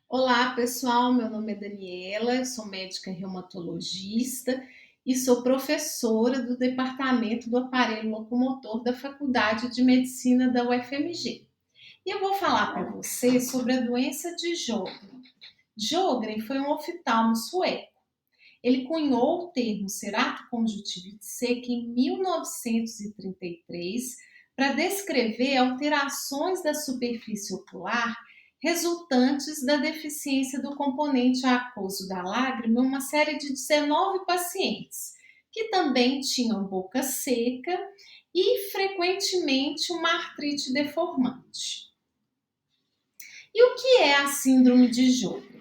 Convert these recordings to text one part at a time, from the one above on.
Olá, pessoal. Meu nome é Daniela, eu sou médica reumatologista e sou professora do Departamento do Aparelho Locomotor da Faculdade de Medicina da UFMG. E eu vou falar para você sobre a doença de Sjögren. Sjögren foi um oftalmo sueco. Ele cunhou o termo ceratoconjuntivite seca em 1933 para descrever alterações da superfície ocular resultantes da deficiência do componente aquoso da lágrima em uma série de 19 pacientes, que também tinham boca seca e frequentemente uma artrite deformante. E o que é a síndrome de Sjögren?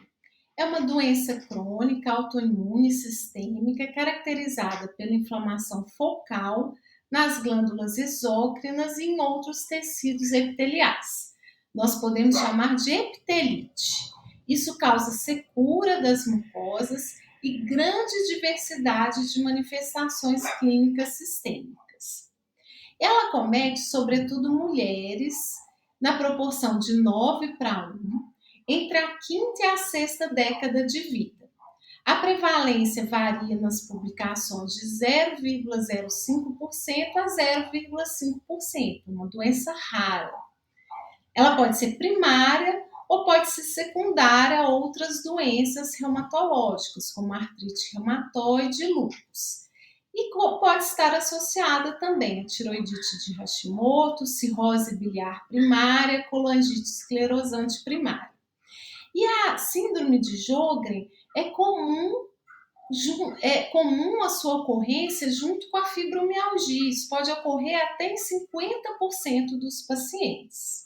É uma doença crônica, autoimune sistêmica, caracterizada pela inflamação focal nas glândulas exócrinas e em outros tecidos epiteliais. Nós podemos chamar de epitelite. Isso causa secura das mucosas e grande diversidade de manifestações clínicas sistêmicas. Ela comete, sobretudo, mulheres, na proporção de 9:1, entre a quinta e a sexta década de vida. A prevalência varia nas publicações de 0,05% a 0,5%, uma doença rara. Ela pode ser primária ou pode ser secundária a outras doenças reumatológicas, como artrite reumatoide e lúpus. E pode estar associada também a tiroidite de Hashimoto, cirrose biliar primária, colangite esclerosante primária. E a síndrome de Sjögren é comum a sua ocorrência junto com a fibromialgia. Isso pode ocorrer até em 50% dos pacientes.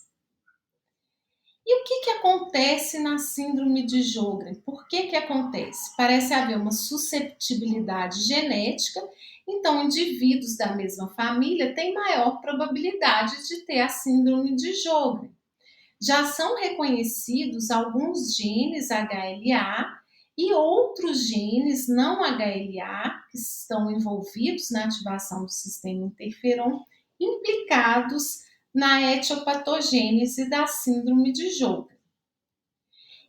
E o que acontece na síndrome de Sjögren? Por que acontece? Parece haver uma susceptibilidade genética, então indivíduos da mesma família têm maior probabilidade de ter a síndrome de Sjögren. Já são reconhecidos alguns genes HLA e outros genes não HLA que estão envolvidos na ativação do sistema interferon, implicados na etiopatogênese da síndrome de Sjögren.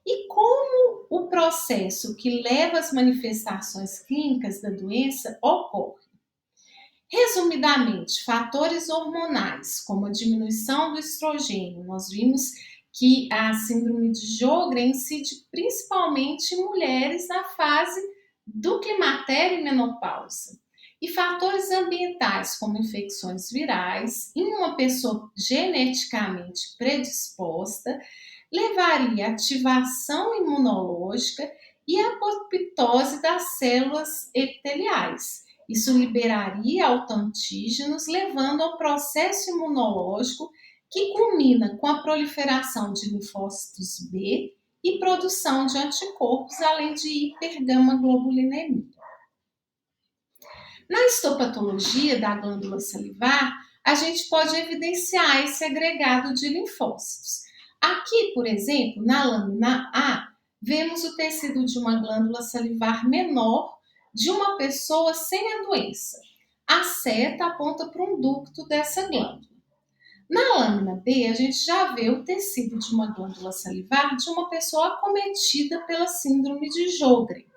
E como o processo que leva às manifestações clínicas da doença ocorre? Resumidamente, fatores hormonais, como a diminuição do estrogênio, nós vimos que a síndrome de Sjögren incide principalmente em mulheres na fase do climatério e menopausa. E fatores ambientais, como infecções virais, em uma pessoa geneticamente predisposta, levaria à ativação imunológica e à apoptose das células epiteliais. Isso liberaria autoantígenos, levando ao processo imunológico que culmina com a proliferação de linfócitos B e produção de anticorpos, além de hipergamaglobulinemia. Na histopatologia da glândula salivar, a gente pode evidenciar esse agregado de linfócitos. Aqui, por exemplo, na lâmina A, vemos o tecido de uma glândula salivar menor de uma pessoa sem a doença. A seta aponta para um ducto dessa glândula. Na lâmina B, a gente já vê o tecido de uma glândula salivar de uma pessoa acometida pela síndrome de Sjögren.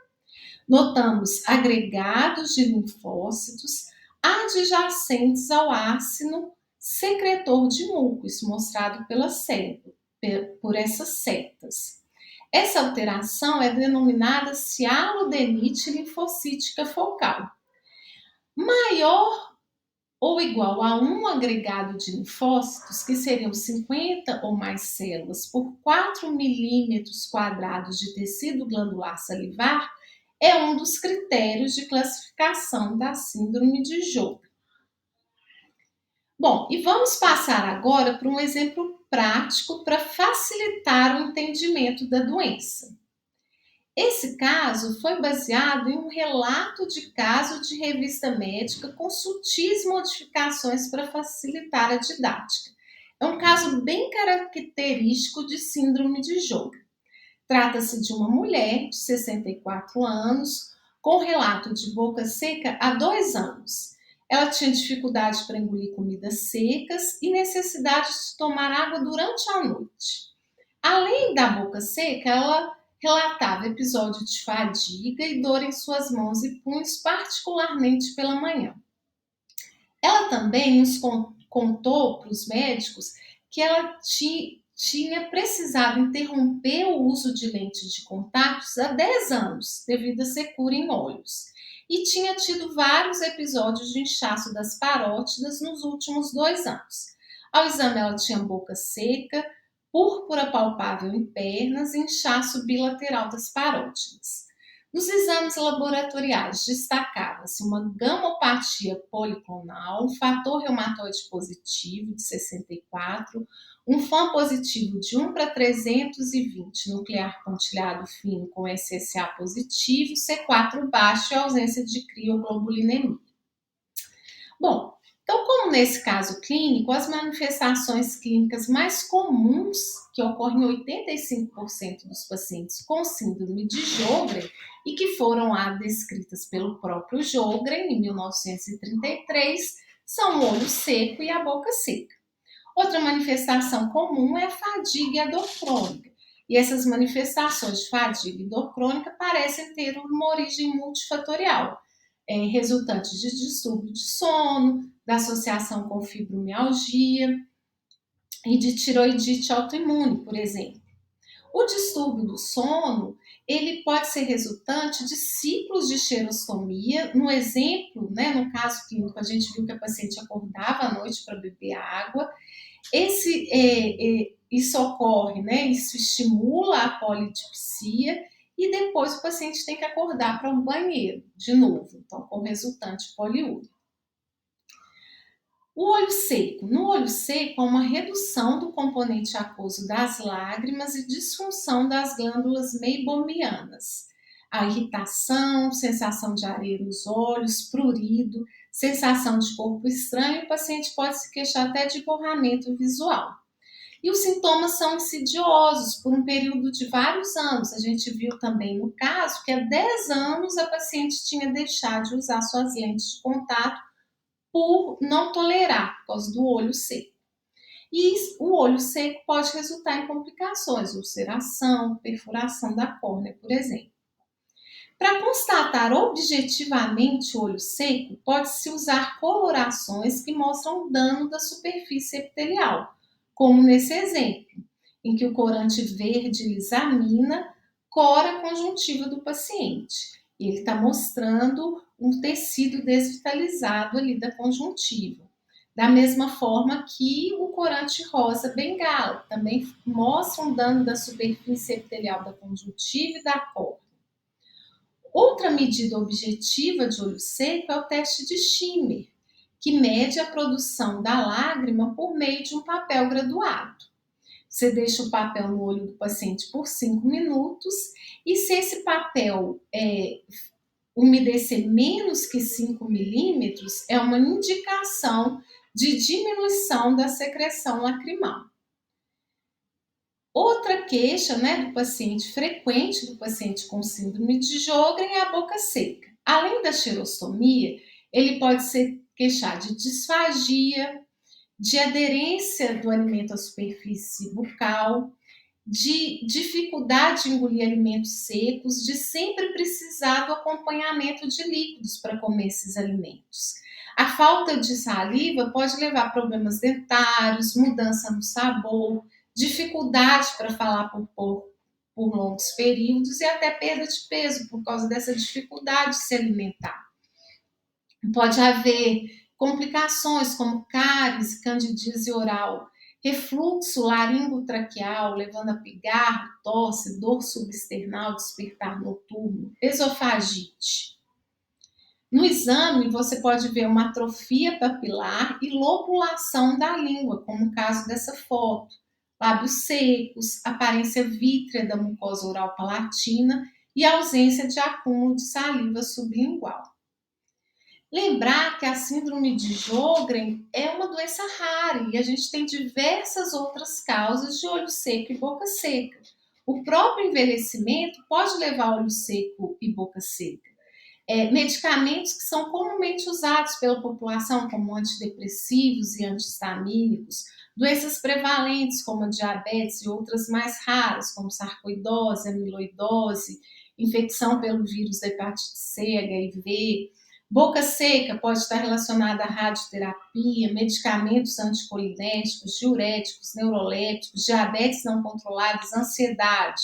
Notamos agregados de linfócitos adjacentes ao ácido secretor de muco, isso mostrado por essas setas. Essa alteração é denominada cialodenite linfocítica focal. Maior ou igual a um agregado de linfócitos, que seriam 50 ou mais células por 4 milímetros quadrados de tecido glandular salivar, é um dos critérios de classificação da síndrome de Sjögren. Bom, e vamos passar agora para um exemplo prático para facilitar o entendimento da doença. Esse caso foi baseado em um relato de caso de revista médica com sutis modificações para facilitar a didática. É um caso bem característico de síndrome de Sjögren. Trata-se de uma mulher de 64 anos, com relato de boca seca há 2 anos. Ela tinha dificuldade para engolir comidas secas e necessidade de tomar água durante a noite. Além da boca seca, ela relatava episódio de fadiga e dor em suas mãos e punhos, particularmente pela manhã. Ela também nos contou para os médicos que ela tinha precisado interromper o uso de lentes de contatos há 10 anos, devido à secura em olhos. E tinha tido vários episódios de inchaço das parótidas nos últimos 2 anos. Ao exame, ela tinha boca seca, púrpura palpável em pernas e inchaço bilateral das parótidas. Nos exames laboratoriais, destacava-se uma gamopatia policlonal, um fator reumatoide positivo de 64, um FAM positivo de 1 para 320, nuclear pontilhado fino com SSA positivo, C4 baixo e ausência de crioglobulinemia. Bom, então, como nesse caso clínico, as manifestações clínicas mais comuns, que ocorrem em 85% dos pacientes com síndrome de Sjögren e que foram lá descritas pelo próprio Sjögren em 1933, são o olho seco e a boca seca. Outra manifestação comum é a fadiga e a dor crônica. E essas manifestações de fadiga e dor crônica parecem ter uma origem multifatorial, resultante de distúrbio de sono, da associação com fibromialgia e de tiroidite autoimune, por exemplo. O distúrbio do sono, ele pode ser resultante de ciclos de xerostomia. No exemplo, no caso clínico, a gente viu que a paciente acordava à noite para beber água. Isso ocorre, isso estimula a polidipsia e depois o paciente tem que acordar para um banheiro de novo, então com resultante poliúria. O olho seco. No olho seco, há uma redução do componente aquoso das lágrimas e disfunção das glândulas meibomianas. A irritação, sensação de areia nos olhos, prurido, sensação de corpo estranho, o paciente pode se queixar até de borramento visual. E os sintomas são insidiosos por um período de vários anos. A gente viu também no caso que há 10 anos a paciente tinha deixado de usar suas lentes de contato por não tolerar, por causa do olho seco. E o olho seco pode resultar em complicações, ulceração, perfuração da córnea, por exemplo. Para constatar objetivamente o olho seco, pode-se usar colorações que mostram dano da superfície epitelial, como nesse exemplo, em que o corante verde lisamina cora a conjuntiva do paciente. E ele está mostrando um tecido desvitalizado ali da conjuntiva. Da mesma forma que o corante rosa bengala também mostra um dano da superfície epitelial da conjuntiva e da córnea. Outra medida objetiva de olho seco é o teste de Schirmer, que mede a produção da lágrima por meio de um papel graduado. Você deixa o papel no olho do paciente por 5 minutos e se esse papel umedecer menos que 5 milímetros, é uma indicação de diminuição da secreção lacrimal. Outra queixa do paciente frequente, do paciente com síndrome de Sjögren, é a boca seca. Além da xerostomia, ele pode se queixar de disfagia, de aderência do alimento à superfície bucal, de dificuldade de engolir alimentos secos, de sempre precisar do acompanhamento de líquidos para comer esses alimentos. A falta de saliva pode levar a problemas dentários, mudança no sabor, dificuldade para falar por longos períodos e até perda de peso por causa dessa dificuldade de se alimentar. Pode haver complicações como cáries, candidíase oral, refluxo laringotraqueal, levando a pigarro, tosse, dor subesternal, despertar noturno, esofagite. No exame, você pode ver uma atrofia papilar e lobulação da língua, como no caso dessa foto. Lábios secos, aparência vítrea da mucosa oral palatina e ausência de acúmulo de saliva sublingual. Lembrar que a síndrome de Sjögren é uma doença rara e a gente tem diversas outras causas de olho seco e boca seca. O próprio envelhecimento pode levar a olho seco e boca seca. Medicamentos que são comumente usados pela população, como antidepressivos e antihistamínicos, Doenças prevalentes, como a diabetes e outras mais raras, como sarcoidose, amiloidose, infecção pelo vírus da hepatite C, HIV. Boca seca pode estar relacionada à radioterapia, medicamentos anticolinérgicos, diuréticos, neurolépticos, diabetes não controladas, ansiedade.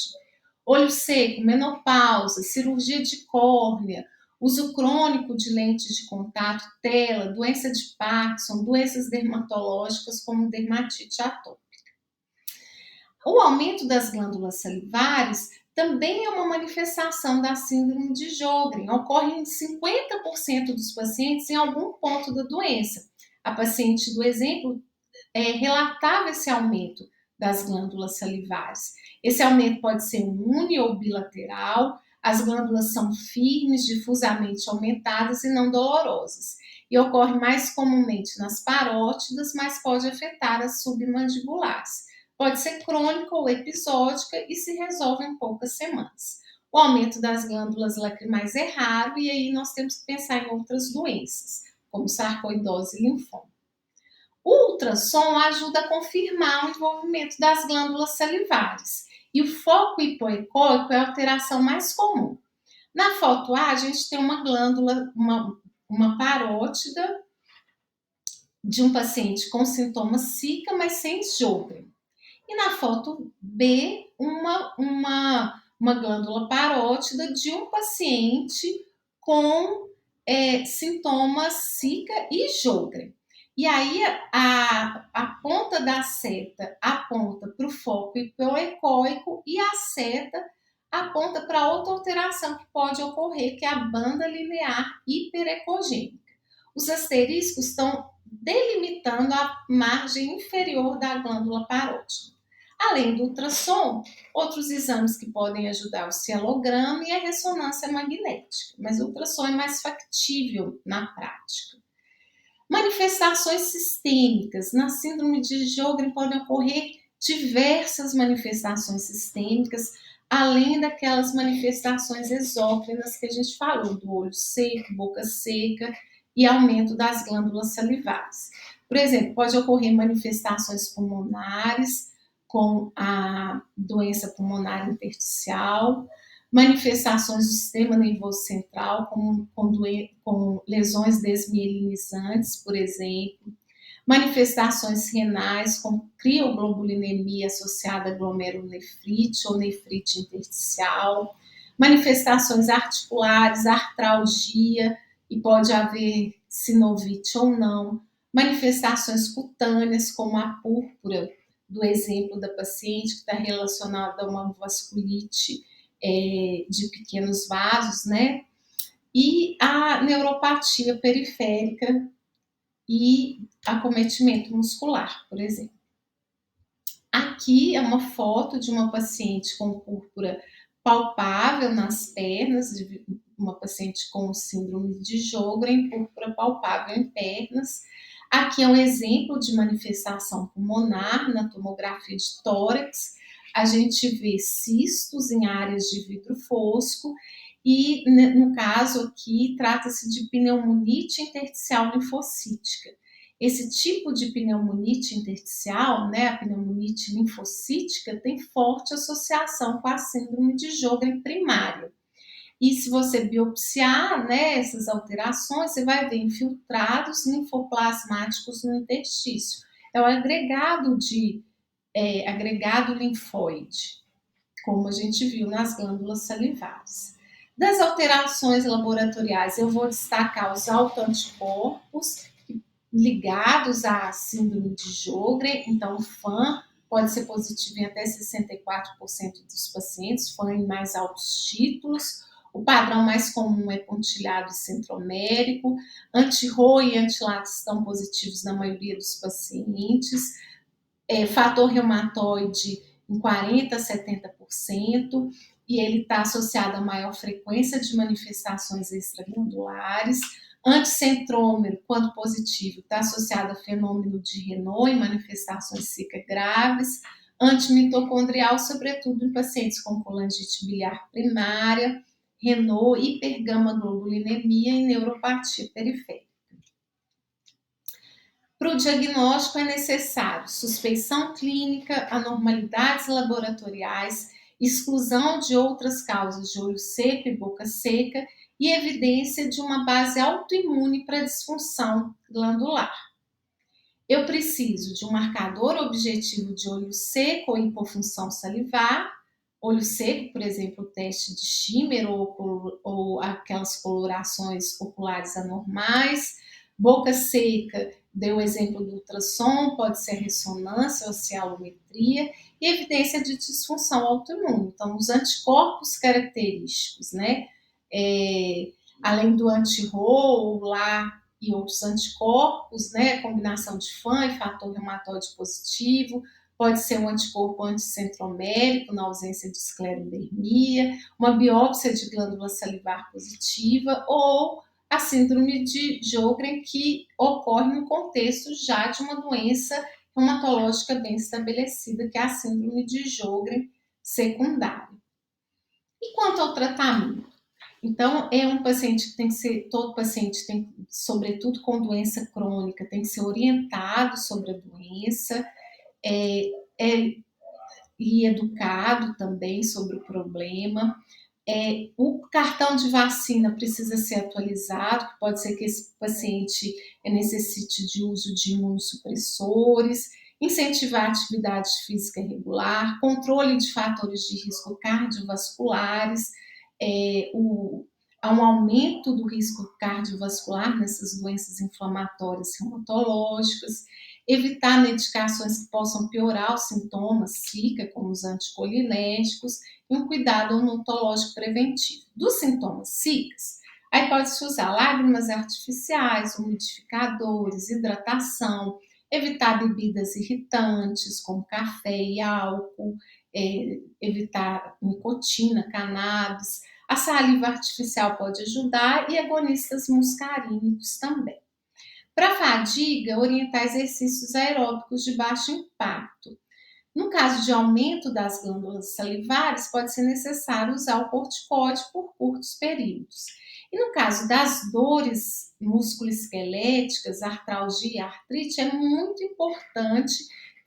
Olho seco, menopausa, cirurgia de córnea, uso crônico de lentes de contato, tela, doença de Parkinson, doenças dermatológicas como dermatite atópica. O aumento das glândulas salivares também é uma manifestação da síndrome de Sjögren. Ocorre em 50% dos pacientes em algum ponto da doença. A paciente do exemplo relatava esse aumento das glândulas salivares. Esse aumento pode ser uni ou bilateral, as glândulas são firmes, difusamente aumentadas e não dolorosas. E ocorre mais comumente nas parótidas, mas pode afetar as submandibulares. Pode ser crônica ou episódica e se resolve em poucas semanas. O aumento das glândulas lacrimais é raro e aí nós temos que pensar em outras doenças, como sarcoidose e linfoma. O ultrassom ajuda a confirmar o envolvimento das glândulas salivares. E o foco hipoecóico é a alteração mais comum. Na foto A, a gente tem uma glândula, uma parótida de um paciente com sintomas Zika, mas sem Sjögren. E na foto B, uma glândula parótida de um paciente com sintomas Zika e Sjögren. E aí a ponta da seta aponta para o foco hipoecóico e a seta aponta para outra alteração que pode ocorrer, que é a banda linear hiperecogênica. Os asteriscos estão delimitando a margem inferior da glândula parótida. Além do ultrassom, outros exames que podem ajudar o cialograma e a ressonância magnética, mas o ultrassom é mais factível na prática. Manifestações sistêmicas. Na síndrome de Sjögren podem ocorrer diversas manifestações sistêmicas, além daquelas manifestações exócrinas que a gente falou, do olho seco, boca seca e aumento das glândulas salivares. Por exemplo, pode ocorrer manifestações pulmonares, com a doença pulmonar intersticial, manifestações do sistema nervoso central, com lesões desmielinizantes, por exemplo, manifestações renais, como crioglobulinemia associada a glomerulonefrite ou nefrite intersticial, manifestações articulares, artralgia, e pode haver sinovite ou não, manifestações cutâneas, como a púrpura, do exemplo da paciente que está relacionada a uma vasculite de pequenos vasos, né? E a neuropatia periférica e acometimento muscular, por exemplo. Aqui é uma foto de uma paciente com púrpura palpável nas pernas, de uma paciente com síndrome de Sjögren, púrpura palpável em pernas. Aqui é um exemplo de manifestação pulmonar na tomografia de tórax. A gente vê cistos em áreas de vidro fosco e, no caso aqui, trata-se de pneumonite intersticial linfocítica. Esse tipo de pneumonite intersticial, né, a pneumonite linfocítica, tem forte associação com a síndrome de Sjögren primária. E se você biopsiar, né, essas alterações, você vai ver infiltrados linfoplasmáticos no interstício. É o agregado linfóide, como a gente viu nas glândulas salivares. Das alterações laboratoriais, eu vou destacar os autoanticorpos ligados à síndrome de Sjögren. Então, o FAM pode ser positivo em até 64% dos pacientes, FAM em mais altos títulos. O padrão mais comum é pontilhado e centromérico. Anti-RO e anti-LAT estão positivos na maioria dos pacientes. Fator reumatoide em 40% a 70%, e ele está associado a maior frequência de manifestações extraglandulares. Anticentrômero, quando positivo, está associado a fenômeno de Renault e manifestações Zika graves. Antimitocondrial, sobretudo em pacientes com colangite biliar primária, Renault, hipergamaglobulinemia e neuropatia periférica. Para o diagnóstico é necessário suspeição clínica, anormalidades laboratoriais, exclusão de outras causas de olho seco e boca seca e evidência de uma base autoimune para disfunção glandular. Eu preciso de um marcador objetivo de olho seco ou hipofunção salivar. Olho seco, por exemplo, o teste de Schimmer ou aquelas colorações oculares anormais. Boca seca, dei o exemplo do ultrassom, pode ser ressonância ou cialometria, e evidência de disfunção autoimune. Então, os anticorpos característicos, né? Além do anti-RO, LA e outros anticorpos, né? Combinação de FAN e fator reumatoide positivo, pode ser um anticorpo anticentromérico na ausência de esclerodermia, uma biópsia de glândula salivar positiva ou a síndrome de Sjögren, que ocorre no contexto já de uma doença reumatológica bem estabelecida, que é a síndrome de Sjögren secundária. E quanto ao tratamento? Então, é um paciente que tem que ser, todo paciente tem, sobretudo com doença crônica, tem que ser orientado sobre a doença, e educado também sobre o problema. O cartão de vacina precisa ser atualizado, pode ser que esse paciente necessite de uso de imunossupressores, incentivar a atividade física regular, controle de fatores de risco cardiovasculares, há um aumento do risco cardiovascular nessas doenças inflamatórias reumatológicas, evitar medicações que possam piorar os sintomas SICA, como os anticolinérgicos, e um cuidado odontológico preventivo. Dos sintomas SICAs, aí pode-se usar lágrimas artificiais, umidificadores, hidratação, evitar bebidas irritantes, como café e álcool, evitar nicotina, cannabis. A saliva artificial pode ajudar e agonistas muscarínicos também. Para fadiga, orientar exercícios aeróbicos de baixo impacto. No caso de aumento das glândulas salivares, pode ser necessário usar o corticóide por curtos períodos. E no caso das dores musculoesqueléticas, artralgia e artrite, é muito importante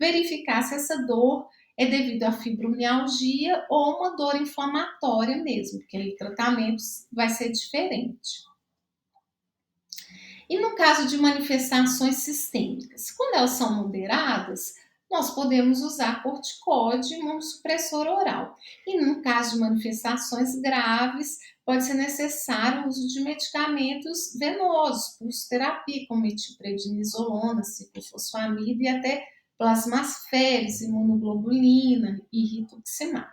verificar se essa dor é devido à fibromialgia ou uma dor inflamatória mesmo, porque aí o tratamento vai ser diferente. E no caso de manifestações sistêmicas, quando elas são moderadas, nós podemos usar corticóide e imunossupressor oral. E no caso de manifestações graves, pode ser necessário o uso de medicamentos venosos, pulsoterapia, como metilprednisolona, ciclofosfamida e até plasmasferes, imunoglobulina e rituximab.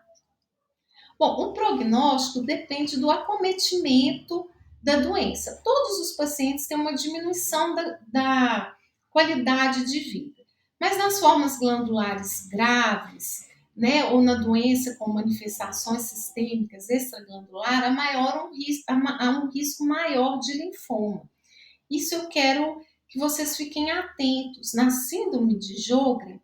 Bom, o prognóstico depende do acometimento da doença. Todos os pacientes têm uma diminuição da qualidade de vida, mas nas formas glandulares graves, né, ou na doença com manifestações sistêmicas extraglandular, há um risco maior de linfoma. Isso eu quero que vocês fiquem atentos. Na síndrome de Sjögren,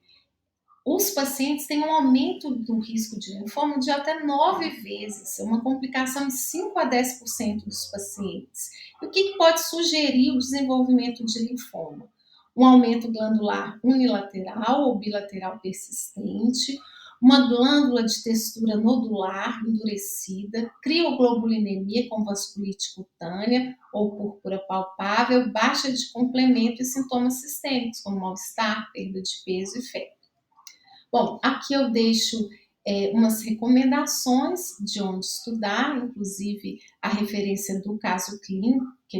os pacientes têm um aumento do risco de linfoma de até 9 vezes, uma complicação de 5 a 10% dos pacientes. E o que pode sugerir o desenvolvimento de linfoma? Um aumento glandular unilateral ou bilateral persistente, uma glândula de textura nodular endurecida, crioglobulinemia com vasculite cutânea ou púrpura palpável, baixa de complemento e sintomas sistêmicos, como mal-estar, perda de peso e febre. Bom, aqui eu deixo umas recomendações de onde estudar, inclusive a referência do caso clínico que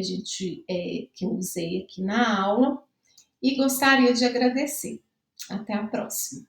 eu usei aqui na aula, e gostaria de agradecer. Até a próxima.